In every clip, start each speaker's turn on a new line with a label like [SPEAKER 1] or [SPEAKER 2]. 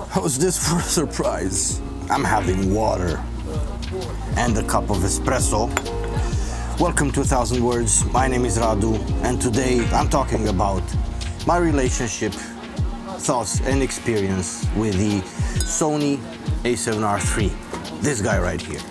[SPEAKER 1] How's this for a surprise? I'm having water and a cup of espresso. Welcome to 1000 Words. My name is Radu, and today I'm talking about my relationship, thoughts and experience with the Sony a7R III. This guy right here.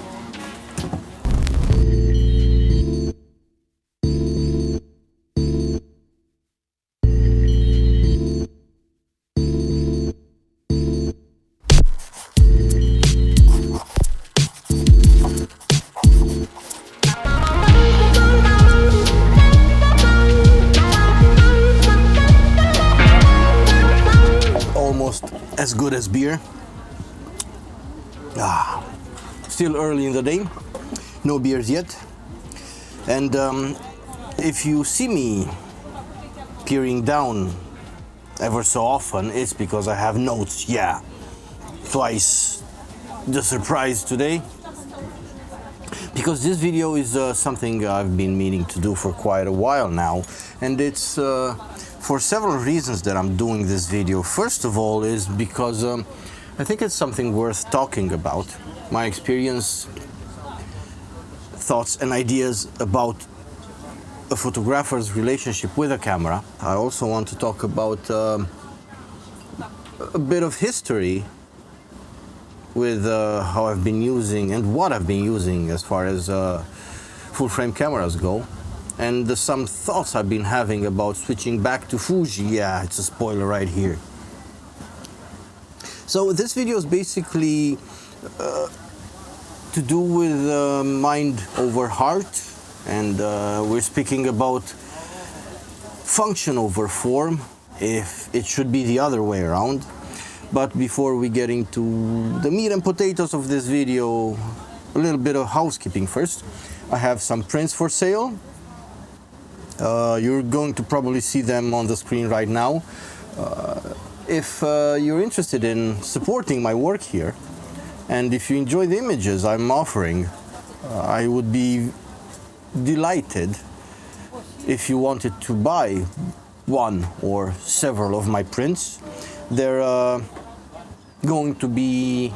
[SPEAKER 1] Almost as good as beer. Still early in the day, no beers yet. And if you see me peering down ever so often, it's because I have notes. Yeah, twice the surprise today. Because this video is something I've been meaning to do for quite a while now, and it's for several reasons that I'm doing this video. First of all is because I think it's something worth talking about. My experience, thoughts and ideas about a photographer's relationship with a camera. I also want to talk about a bit of history with how I've been using and what I've been using as far as full-frame cameras go. And some thoughts I've been having about switching back to Fuji. Yeah, it's a spoiler right here. So this video is basically to do with mind over heart, and we're speaking about function over form, if it should be the other way around. But before we get into the meat and potatoes of this video, a little bit of housekeeping first. I have some prints for sale. You're going to probably see them on the screen right now. If you're interested in supporting my work here, and if you enjoy the images I'm offering, I would be delighted if you wanted to buy one or several of my prints. They're going to be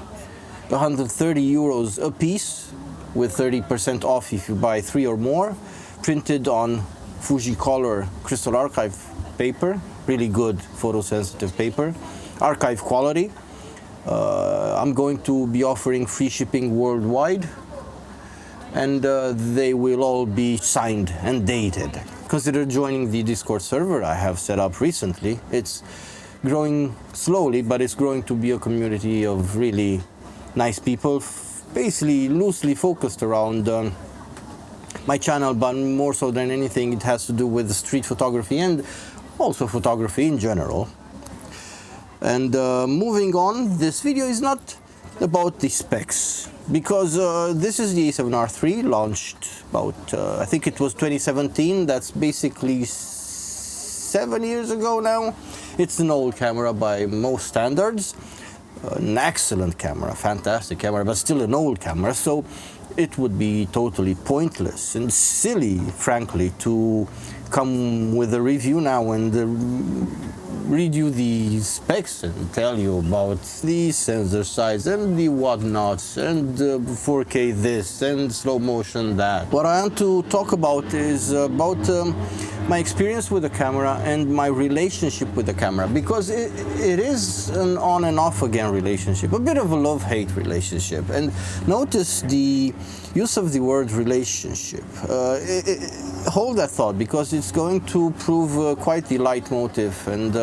[SPEAKER 1] 130 euros a piece, with 30% off if you buy 3 or more, printed on Fuji Color Crystal Archive paper. Really good photosensitive paper, archive quality. I'm going to be offering free shipping worldwide, and they will all be signed and dated. Consider joining the Discord server I have set up recently. It's growing slowly, but it's growing to be a community of really nice people, basically loosely focused around my channel, but more so than anything it has to do with street photography and also photography in general. And moving on, this video is not about the specs, because this is the a7R III, launched about, I think it was 2017, that's basically 7 years ago now. It's an old camera by most standards, an excellent camera, fantastic camera, but still an old camera, so it would be totally pointless and silly, frankly, to come with a review now and read you the specs and tell you about the sensor size and the whatnots and 4K this and slow motion that. What I want to talk about is about my experience with the camera and my relationship with the camera, because it is an on and off again relationship, a bit of a love-hate relationship. And notice the use of the word relationship. Hold that thought, because it's going to prove quite the leitmotif, and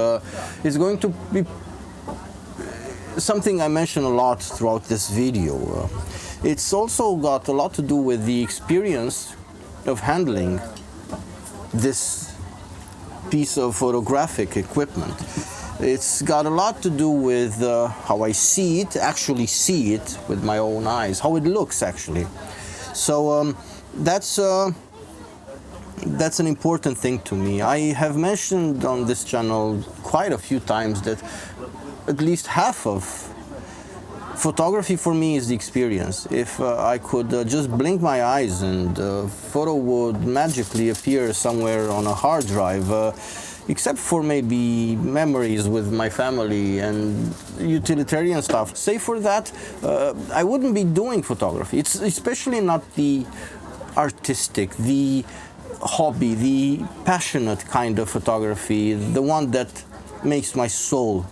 [SPEAKER 1] it's going to be something I mention a lot throughout this video. It's also got a lot to do with the experience of handling this piece of photographic equipment. It's got a lot to do with how I see it, actually see it with my own eyes, how it looks actually. So that's an important thing to me. I have mentioned on this channel quite a few times that at least half of photography for me is the experience. If I could just blink my eyes and a photo would magically appear somewhere on a hard drive, except for maybe memories with my family and utilitarian stuff. Save for that, I wouldn't be doing photography. It's especially not the artistic, the hobby, the passionate kind of photography, the one that makes my soul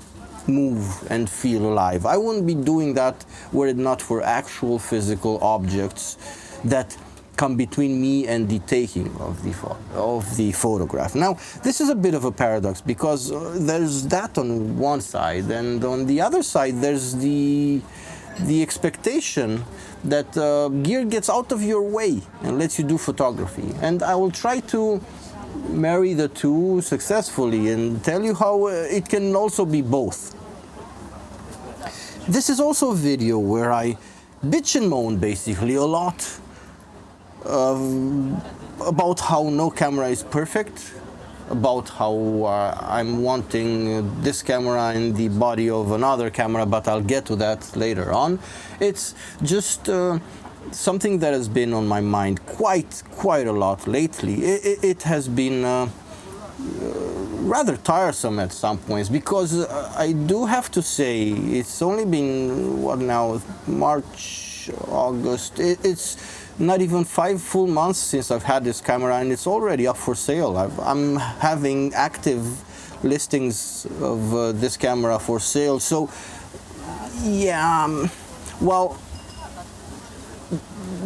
[SPEAKER 1] move and feel alive. I wouldn't be doing that were it not for actual physical objects that come between me and the taking of the photograph. Now, this is a bit of a paradox because there's that on one side, and on the other side there's the expectation that gear gets out of your way and lets you do photography. And I will try to marry the two successfully and tell you how it can also be both. This is also a video where I bitch and moan basically a lot about how no camera is perfect, about how I'm wanting this camera in the body of another camera, but I'll get to that later on. It's just something that has been on my mind quite a lot lately. It has been rather tiresome at some points, because I do have to say it's only been, what now, March, August, it's not even 5 full months since I've had this camera, and it's already up for sale. I'm having active listings of this camera for sale. So yeah, well,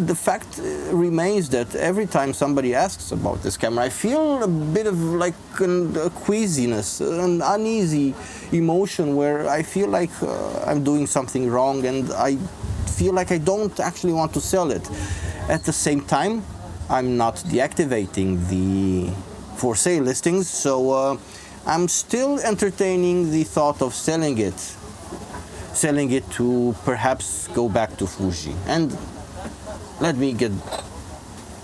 [SPEAKER 1] the fact remains that every time somebody asks about this camera, I feel a bit of like a queasiness, an uneasy emotion where I feel like I'm doing something wrong, and I feel like I don't actually want to sell it. At the same time, I'm not deactivating the for sale listings, so I'm still entertaining the thought of selling it to perhaps go back to Fuji. And let me get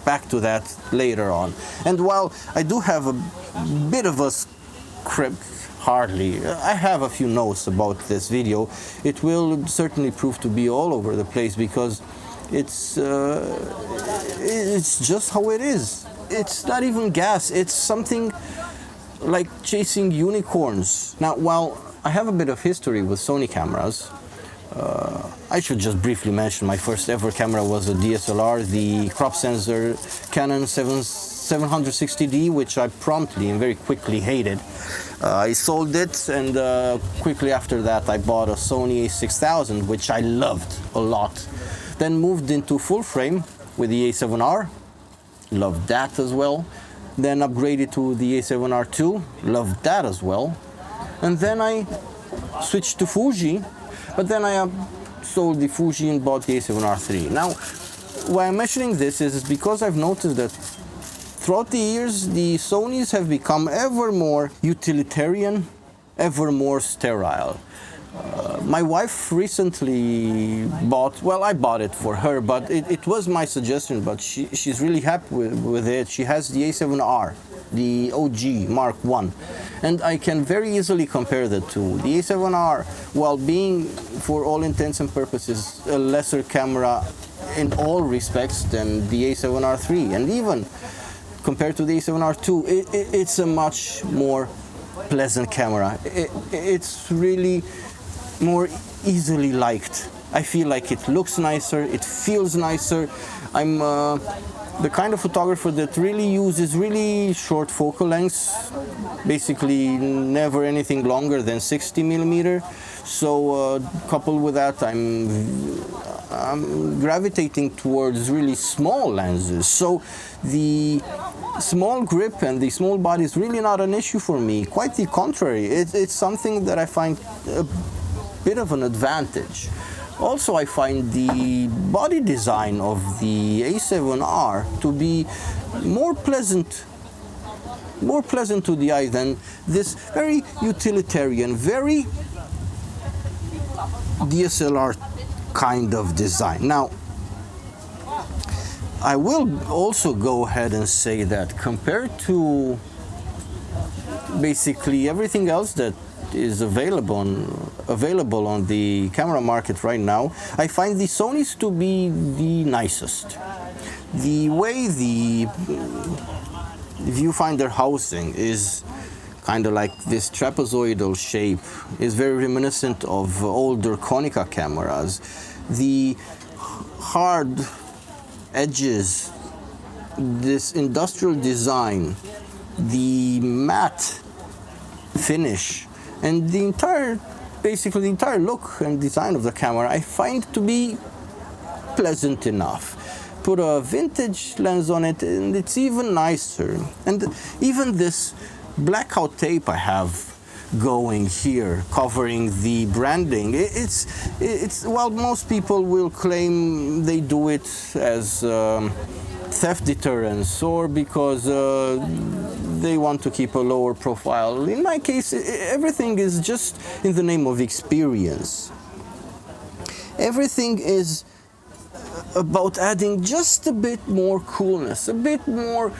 [SPEAKER 1] back to that later on. And while I do have a bit of a script, hardly, I have a few notes about this video, it will certainly prove to be all over the place, because it's just how it is. It's not even gas, it's something like chasing unicorns. Now, while I have a bit of history with Sony cameras, I should just briefly mention my first ever camera was a DSLR, the crop sensor Canon 760D, which I promptly and very quickly hated. I sold it, and quickly after that I bought a Sony A6000, which I loved a lot. Then moved into full frame with the a7R, loved that as well. Then upgraded to the a7R II, loved that as well. And then I switched to Fuji, but then I sold the Fuji and bought the a7R III. Now, why I'm mentioning this is because I've noticed that throughout the years, the Sonys have become ever more utilitarian, ever more sterile. My wife recently bought, well, I bought it for her, but it was my suggestion, but she's really happy with it. She has the a7R, the OG Mark I, and I can very easily compare the two. The a7R, while being, for all intents and purposes, a lesser camera in all respects than the a7R III, and even compared to the a7R II, it's a much more pleasant camera. It's really more easily liked. I feel like it looks nicer, it feels nicer. I'm the kind of photographer that really uses really short focal lengths, basically never anything longer than 60mm. So coupled with that, I'm gravitating towards really small lenses. So the small grip and the small body is really not an issue for me. Quite the contrary, it's something that I find a bit of an advantage. Also, I find the body design of the a7R to be more pleasant to the eye than this very utilitarian, very DSLR kind of design. Now, I will also go ahead and say that compared to basically everything else that is available on the camera market right now, I find the Sonys to be the nicest. The way the viewfinder housing is kind of like this trapezoidal shape, is very reminiscent of older Konica cameras. The hard edges, this industrial design, the matte finish, and the entire, basically the entire look and design of the camera, I find to be pleasant enough. Put a vintage lens on it and it's even nicer. And even this blackout tape I have going here, covering the branding, it's while most people will claim they do it as theft deterrence or because they want to keep a lower profile. In my case, everything is just in the name of experience. Everything is about adding just a bit more coolness, a bit more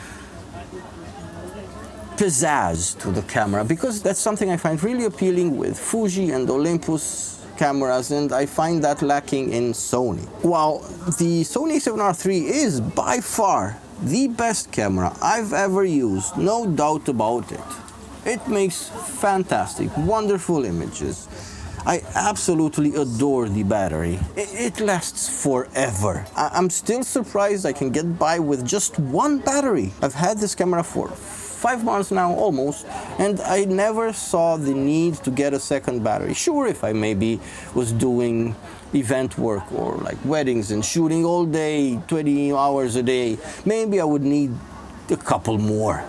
[SPEAKER 1] pizzazz to the camera, because that's something I find really appealing with Fuji and Olympus cameras, and I find that lacking in Sony. While the Sony a7R III is by far the best camera I've ever used, no doubt about it. It makes fantastic, wonderful images. I absolutely adore the battery. It lasts forever. I'm still surprised I can get by with just one battery. I've had this camera for 5 months now, almost, and I never saw the need to get a second battery. Sure, if I maybe was doing event work or like weddings and shooting all day, 20 hours a day, maybe I would need a couple more.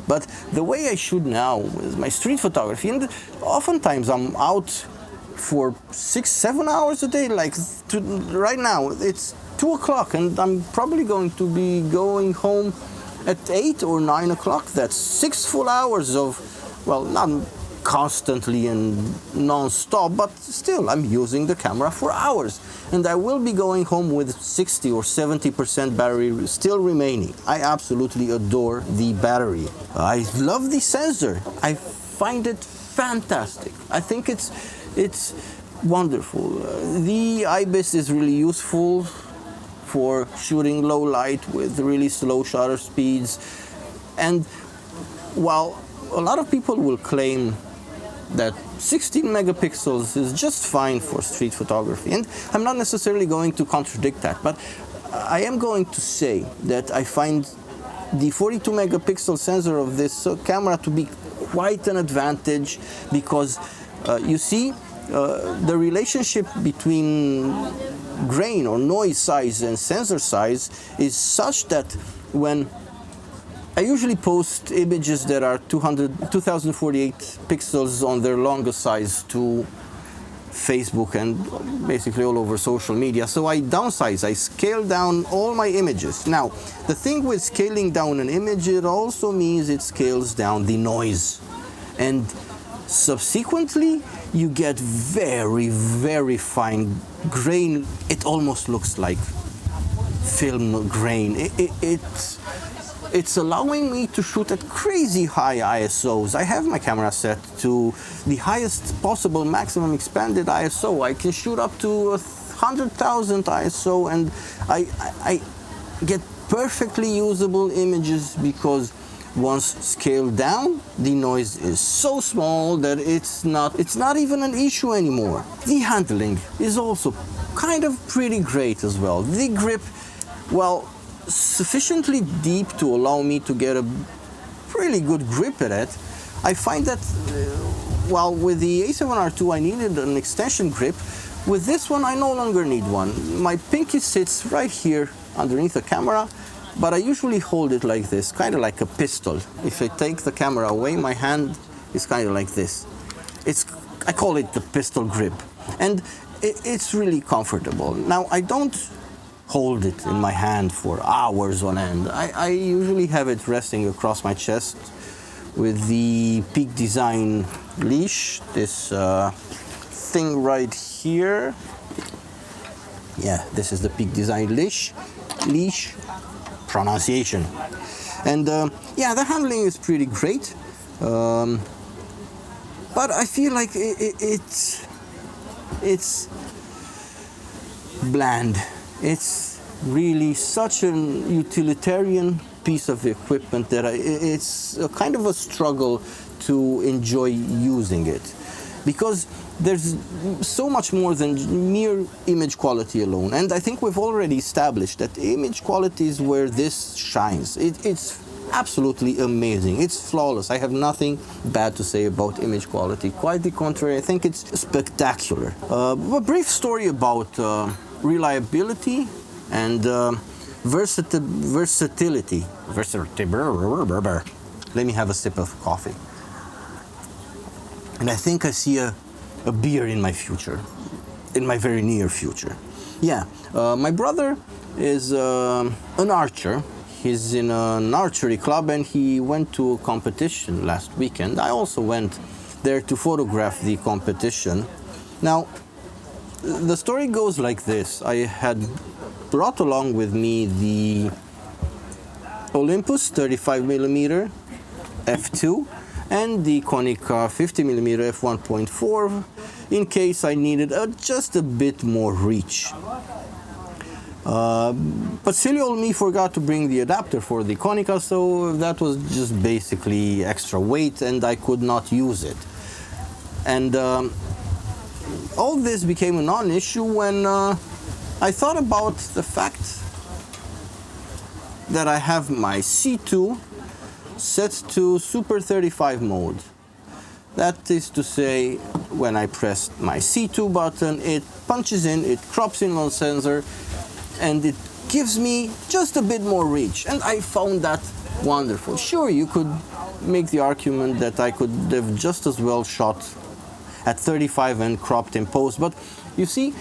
[SPEAKER 1] But the way I shoot now with my street photography, and oftentimes I'm out for 6-7 hours a day, like right now it's 2 o'clock and I'm probably going to be going home at 8 or 9 o'clock. That's 6 full hours of, well, not constantly and non-stop, but still I'm using the camera for hours. And I will be going home with 60 or 70% battery still remaining. I absolutely adore the battery. I love the sensor. I find it fantastic. I think it's wonderful. The IBIS is really useful for shooting low light with really slow shutter speeds. And while a lot of people will claim that 16 megapixels is just fine for street photography, and I'm not necessarily going to contradict that, but I am going to say that I find the 42 megapixel sensor of this camera to be quite an advantage, because you see the relationship between grain or noise size and sensor size is such that when I usually post images that are 2048 pixels on their longest size to Facebook and basically all over social media. So I downsize, I scale down all my images. Now, the thing with scaling down an image, it also means it scales down the noise. And subsequently, you get very, very fine grain. It almost looks like film grain. It's allowing me to shoot at crazy high ISOs. I have my camera set to the highest possible maximum expanded ISO. I can shoot up to 100,000 ISO, and I get perfectly usable images, because once scaled down, the noise is so small that it's not even an issue anymore. The handling is also kind of pretty great as well. The grip, well, sufficiently deep to allow me to get a really good grip at it. I find that while with the a7R II I needed an extension grip, with this one I no longer need one. My pinky sits right here underneath the camera, but I usually hold it like this, kind of like a pistol. If I take the camera away, my hand is kind of like this. I call it the pistol grip, and it's really comfortable. Now, I don't hold it in my hand for hours on end. I usually have it resting across my chest with the Peak Design leash, this thing right here. Yeah, this is the Peak Design leash pronunciation. And yeah, the handling is pretty great, but I feel like it's bland. It's really such an utilitarian piece of equipment that it's a kind of a struggle to enjoy using it. Because there's so much more than mere image quality alone. And I think we've already established that image quality is where this shines. It's absolutely amazing. It's flawless. I have nothing bad to say about image quality. Quite the contrary, I think it's spectacular. A brief story about reliability and versatility. Let me have a sip of coffee. And I think I see a beer in my future, in my very near future. Yeah, my brother is an archer. He's in an archery club and he went to a competition last weekend. I also went there to photograph the competition. Now, the story goes like this. I had brought along with me the Olympus 35mm f2 and the Konica 50mm f1.4 in case I needed just a bit more reach. But silly old me forgot to bring the adapter for the Konica, so that was just basically extra weight and I could not use it. And all this became a non-issue when I thought about the fact that I have my C2 set to Super 35 mode. That is to say, when I press my C2 button, it punches in, it crops in on sensor, and it gives me just a bit more reach. And I found that wonderful. Sure, you could make the argument that I could have just as well shot at 35 and cropped in post, but you see,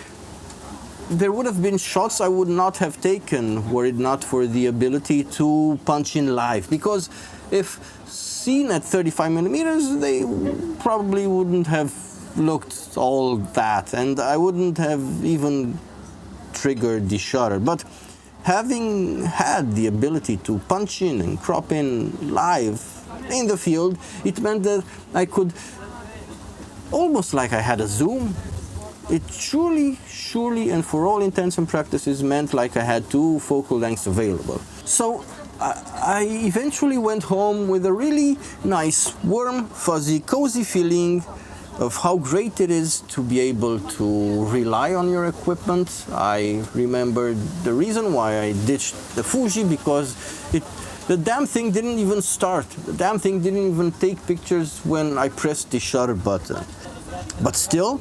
[SPEAKER 1] there would have been shots I would not have taken were it not for the ability to punch in live. Because if seen at 35mm, they probably wouldn't have looked all that, and I wouldn't have even triggered the shutter. But having had the ability to punch in and crop in live in the field, it meant that I could, almost like I had a zoom, it surely, and for all intents and practices, meant like I had two focal lengths available. So I eventually went home with a really nice, warm, fuzzy, cozy feeling of how great it is to be able to rely on your equipment. I remembered the reason why I ditched the Fuji, because the damn thing didn't even start. The damn thing didn't even take pictures when I pressed the shutter button. But still,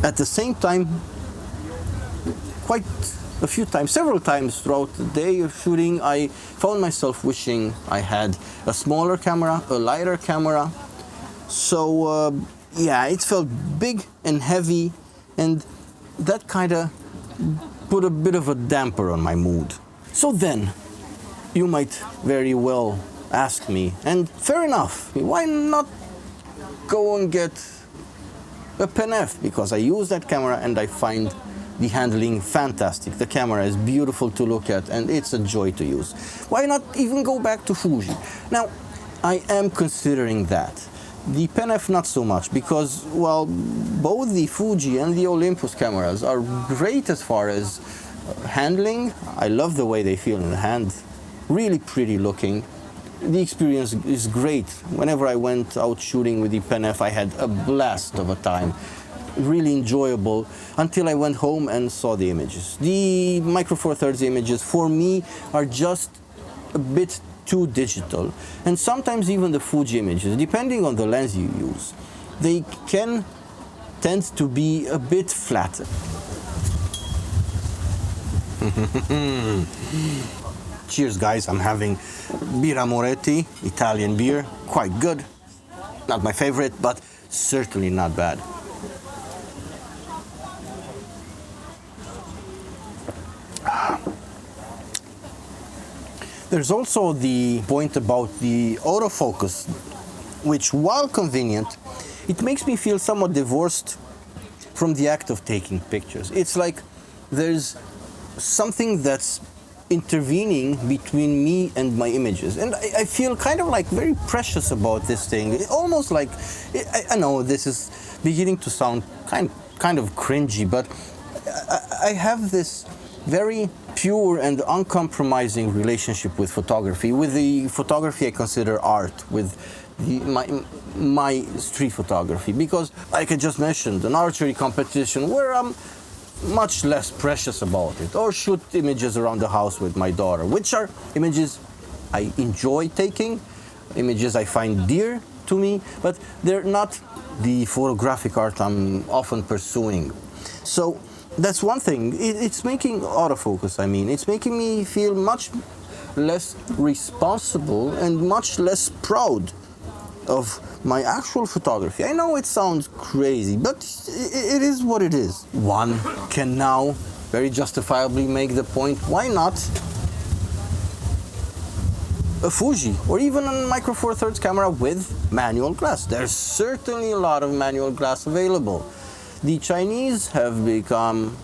[SPEAKER 1] at the same time, quite a few times, several times throughout the day of shooting, I found myself wishing I had a smaller camera, a lighter camera. So yeah, it felt big and heavy, and that kind of put a bit of a damper on my mood. So then, you might very well ask me, and fair enough, why not go and get a Pen F? Because I use that camera and I find the handling fantastic. The camera is beautiful to look at and it's a joy to use. Why not even go back to Fuji? Now, I am considering that. The Pen F not so much, because, well, both the Fuji and the Olympus cameras are great as far as handling. I love the way they feel in the hand. Really pretty looking. The experience is great. Whenever I went out shooting with the Pen F, I had a blast of a time. Really enjoyable, until I went home and saw the images. The Micro Four Thirds images, for me, are just a bit too digital. And sometimes even the Fuji images, depending on the lens you use, they can tend to be a bit flatter. Cheers, guys. I'm having Birra Moretti, Italian beer. Quite good. Not my favorite, but certainly not bad. There's also the point about the autofocus, which, while convenient, it makes me feel somewhat divorced from the act of taking pictures. It's like there's something that's intervening between me and my images. And I feel kind of like very precious about this thing. Almost like, I know this is beginning to sound kind of cringy, but I have this very pure and uncompromising relationship with photography. With the photography I consider art, with my street photography, because like I just mentioned, an archery competition where I'm much less precious about it, or shoot images around the house with my daughter, which are images I enjoy taking, images I find dear to me, but they're not the photographic art I'm often pursuing. So that's one thing. It's making autofocus, it's making me feel much less responsible and much less proud of my actual photography. I know it sounds crazy, but it is what it is. One can now very justifiably make the point, why not a Fuji or even a Micro Four Thirds camera with manual glass? There's certainly a lot of manual glass available. The Chinese have become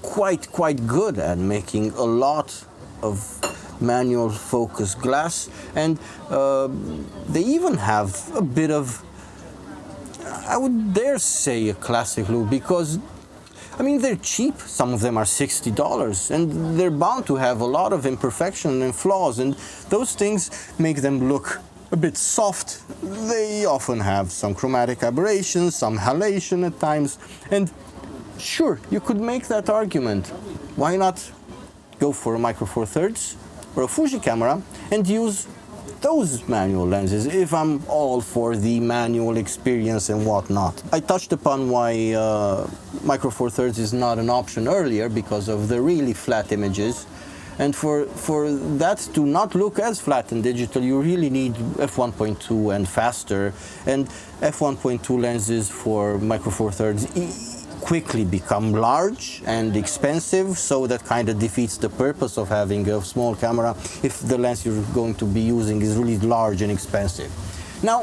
[SPEAKER 1] quite good at making a lot of manual focus glass, and they even have a bit of, I would dare say, a classic look, because they're cheap. Some of them are $60, and they're bound to have a lot of imperfection and flaws, and those things make them look a bit soft. They often have some chromatic aberrations, some halation at times, and sure, you could make that argument. Why not go for a Micro Four Thirds or a Fuji camera and use those manual lenses, if I'm all for the manual experience and whatnot? I touched upon why Micro Four Thirds is not an option earlier, because of the really flat images. And for that to not look as flat in digital, you really need f1.2 and faster. And f1.2 lenses for Micro Four Thirds quickly become large and expensive, so that kind of defeats the purpose of having a small camera if the lens you're going to be using is really large and expensive. Now,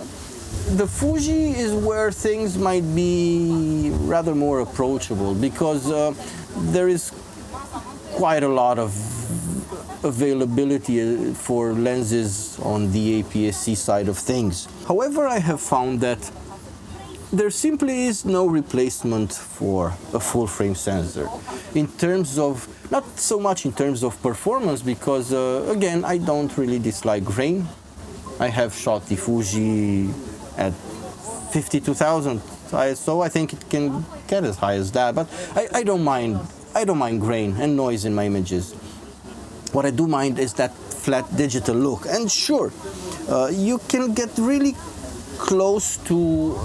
[SPEAKER 1] the Fuji is where things might be rather more approachable, because there is quite a lot of availability for lenses on the aps-c side of things. However, I have found that there simply is no replacement for a full-frame sensor in terms of, not so much in terms of performance, because again, I don't really dislike grain. I have shot the Fuji at 52,000 ISO. I think it can get as high as that, but I don't mind grain and noise in my images. What I do mind is that flat digital look. And sure, you can get really close to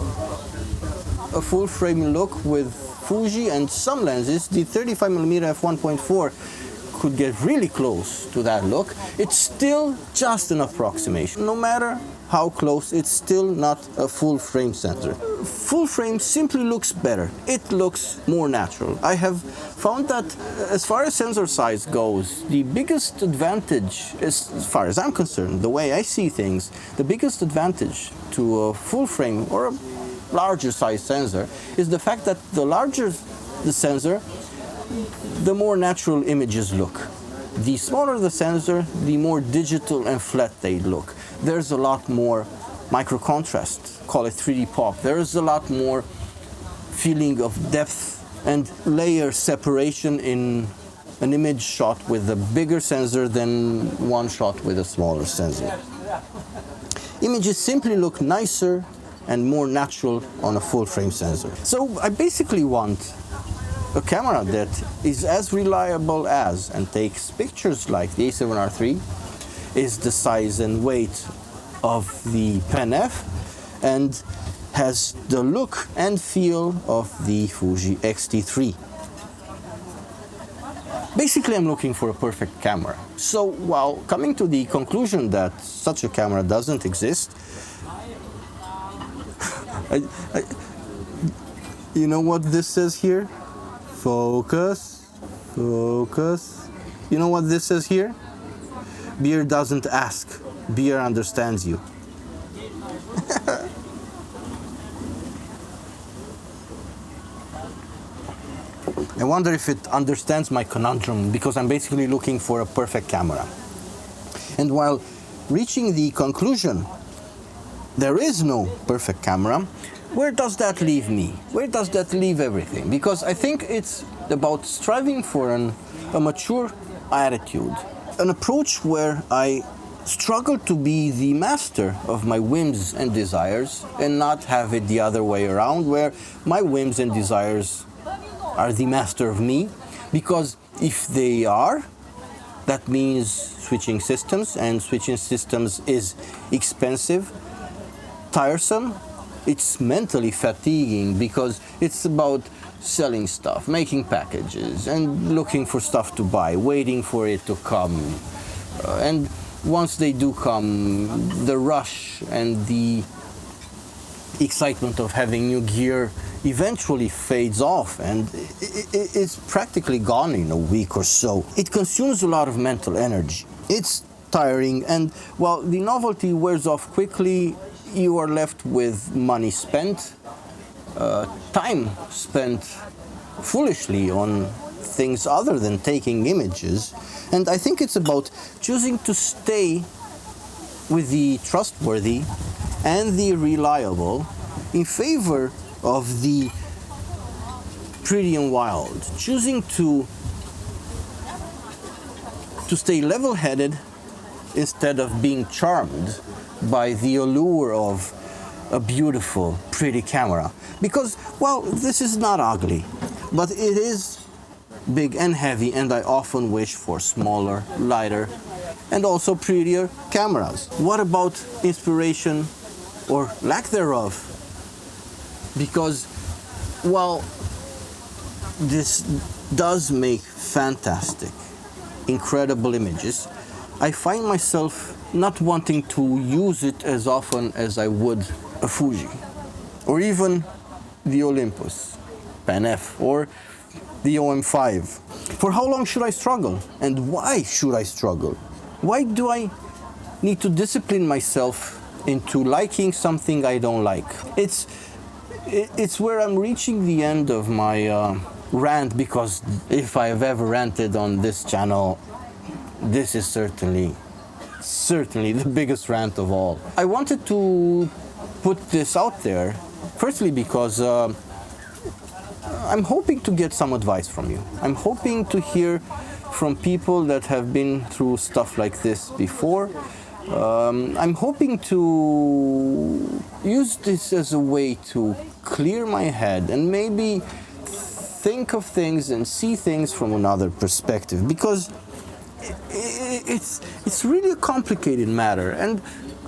[SPEAKER 1] a full frame look with Fuji, and some lenses, the 35mm f1.4, could get really close to that look. It's still just an approximation. No matter how close, it's still not a full frame sensor. Full frame simply looks better. It looks more natural. I have found that as far as sensor size goes, the biggest advantage, as far as I'm concerned, the way I see things, the biggest advantage to a full frame or a larger size sensor is the fact that the larger the sensor, the more natural images look. The smaller the sensor, the more digital and flat they look. There's a lot more micro contrast, call it 3D pop. There's a lot more feeling of depth and layer separation in an image shot with a bigger sensor than one shot with a smaller sensor. Images simply look nicer and more natural on a full frame sensor. So I basically want a camera that is as reliable as and takes pictures like the a7R III, is the size and weight of the Pen F, and has the look and feel of the Fuji X-T3. Basically, I'm looking for a perfect camera. So while coming to the conclusion that such a camera doesn't exist, you know what this says here? Focus, focus. You know what this says here? Beer doesn't ask, beer understands you. I wonder if it understands my conundrum, because I'm basically looking for a perfect camera. And while reaching the conclusion there is no perfect camera, where does that leave me? Where does that leave everything? Because I think it's about striving for a mature attitude. An approach where I struggle to be the master of my whims and desires and not have it the other way around, where my whims and desires are the master of me. Because if they are, that means switching systems, and switching systems is expensive, tiresome, it's mentally fatiguing, because it's about selling stuff, making packages, and looking for stuff to buy, waiting for it to come. And once they do come, the rush and the excitement of having new gear eventually fades off, and it's practically gone in a week or so. It consumes a lot of mental energy. It's tiring, and while the novelty wears off quickly, you are left with money spent, time spent foolishly on things other than taking images. And I think it's about choosing to stay with the trustworthy and the reliable in favor of the pretty and wild, choosing to stay level-headed instead of being charmed by the allure of a beautiful, pretty camera. Because, well, this is not ugly, but it is big and heavy, and I often wish for smaller, lighter, and also prettier cameras. What about inspiration or lack thereof? Because, well, this does make fantastic, incredible images, I find myself not wanting to use it as often as I would a Fuji, or even the Olympus, Pan F, or the OM5. For how long should I struggle? And why should I struggle? Why do I need to discipline myself into liking something I don't like? It's where I'm reaching the end of my rant, because if I have ever ranted on this channel, this is certainly the biggest rant of all. I wanted to put this out there, firstly because I'm hoping to get some advice from you. I'm hoping to hear from people that have been through stuff like this before. I'm hoping to use this as a way to clear my head and maybe think of things and see things from another perspective, because it's really a complicated matter, and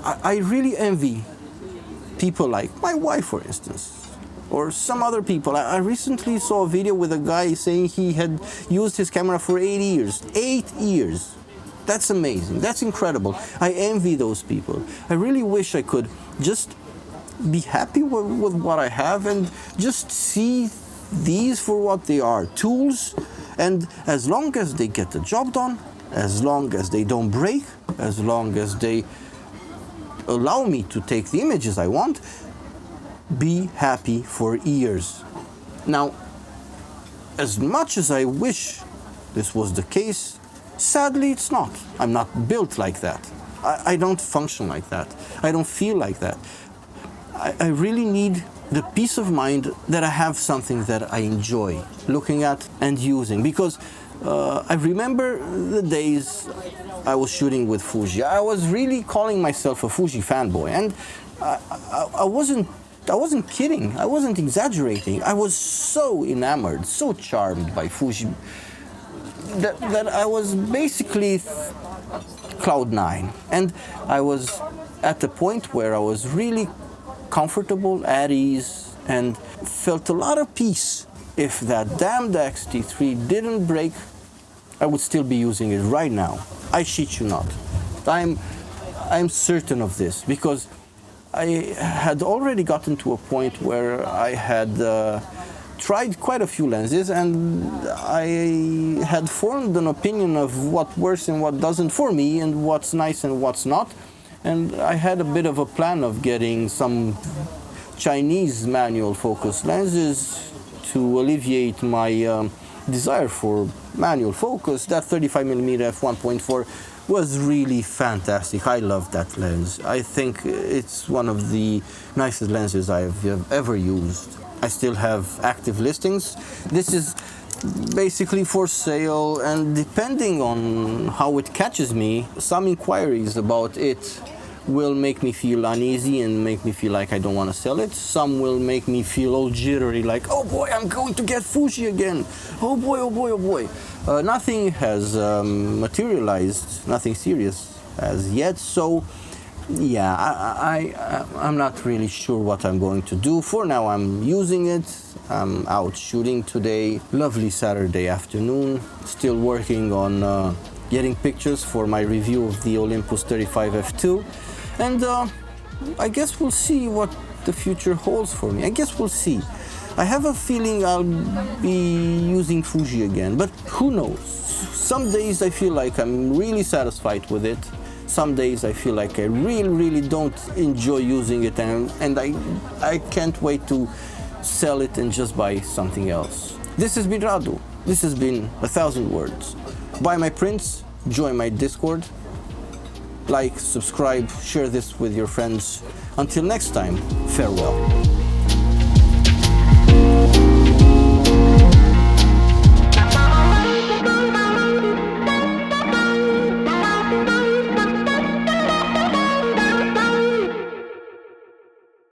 [SPEAKER 1] I really envy people like my wife, for instance, or some other people. I recently saw a video with a guy saying he had used his camera for 8 years. 8 years. That's amazing. That's incredible. I envy those people. I really wish I could just be happy with what I have and just see these for what they are, tools. And as long as they get the job done, as long as they don't break, as long as they allow me to take the images I want, be happy for years. Now, as much as I wish this was the case, sadly it's not. I'm not built like that. I don't function like that. I don't feel like that. I really need the peace of mind that I have something that I enjoy looking at and using, because I remember the days I was shooting with Fuji. I was really calling myself a Fuji fanboy, and I wasn't kidding. I wasn't exaggerating. I was so enamored, so charmed by Fuji that I was basically cloud nine. And I was at the point where I was really comfortable, at ease, and felt a lot of peace. If that damned X-T3 didn't break, I would still be using it right now. I shit you not. I'm certain of this, because I had already gotten to a point where I had tried quite a few lenses, and I had formed an opinion of what works and what doesn't for me, and what's nice and what's not. And I had a bit of a plan of getting some Chinese manual focus lenses to alleviate my desire for manual focus. That 35mm f1.4 was really fantastic. I love that lens. I think it's one of the nicest lenses I have ever used. I still have active listings. This is basically for sale, and depending on how it catches me, some inquiries about it will make me feel uneasy and make me feel like I don't want to sell it. Some will make me feel all jittery, like, oh boy, I'm going to get Fuji again. Oh boy, oh boy, oh boy. Nothing has materialized, nothing serious as yet, so yeah, I'm not really sure what I'm going to do. For now, I'm using it. I'm out shooting today. Lovely Saturday afternoon. Still working on getting pictures for my review of the Olympus 35 f2. And I guess we'll see what the future holds for me. I guess we'll see. I have a feeling I'll be using Fuji again, but who knows? Some days I feel like I'm really satisfied with it. Some days I feel like I really don't enjoy using it, and I can't wait to sell it and just buy something else. This has been Radu. This has been 1,000 words. Buy my prints, join my Discord, like, subscribe, share this with your friends. Until next time, farewell.